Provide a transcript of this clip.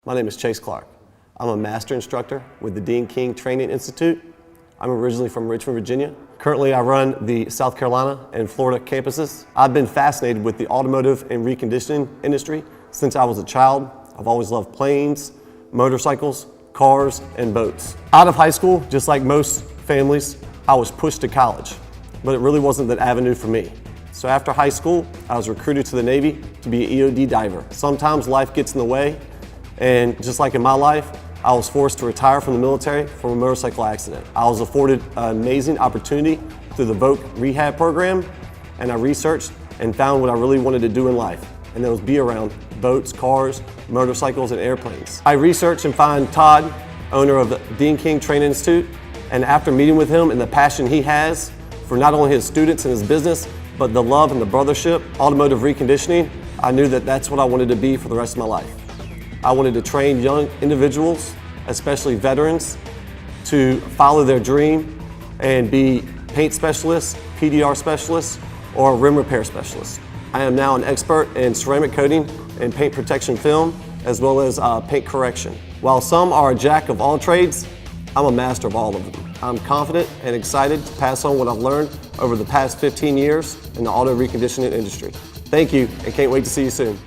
My name is Chase Clark. I'm a master instructor with the Dean King Training Institute. I'm originally from Richmond, Virginia. Currently, I run the South Carolina and Florida campuses. I've been fascinated with the automotive and reconditioning industry since I was a child. I've always loved planes, motorcycles, cars, and boats. Out of high school, just like most families, I was pushed to college, but it really wasn't that avenue for me. So after high school, I was recruited to the Navy to be an EOD diver. Sometimes life gets in the way, and just like in my life, I was forced to retire from the military from a motorcycle accident. I was afforded an amazing opportunity through the VOC rehab program, and I researched and found what I really wanted to do in life, and that was be around boats, cars, motorcycles, and airplanes. I researched and find Todd, owner of the Dean King Training Institute, and after meeting with him and the passion he has for not only his students and his business, but the love and the brothership, automotive reconditioning, I knew that that's what I wanted to be for the rest of my life. I wanted to train young individuals, especially veterans, to follow their dream and be paint specialists, PDR specialists, or rim repair specialists. I am now an expert in ceramic coating and paint protection film, as well as paint correction. While some are a jack of all trades, I'm a master of all of them. I'm confident and excited to pass on what I've learned over the past 15 years in the auto reconditioning industry. Thank you, and can't wait to see you soon.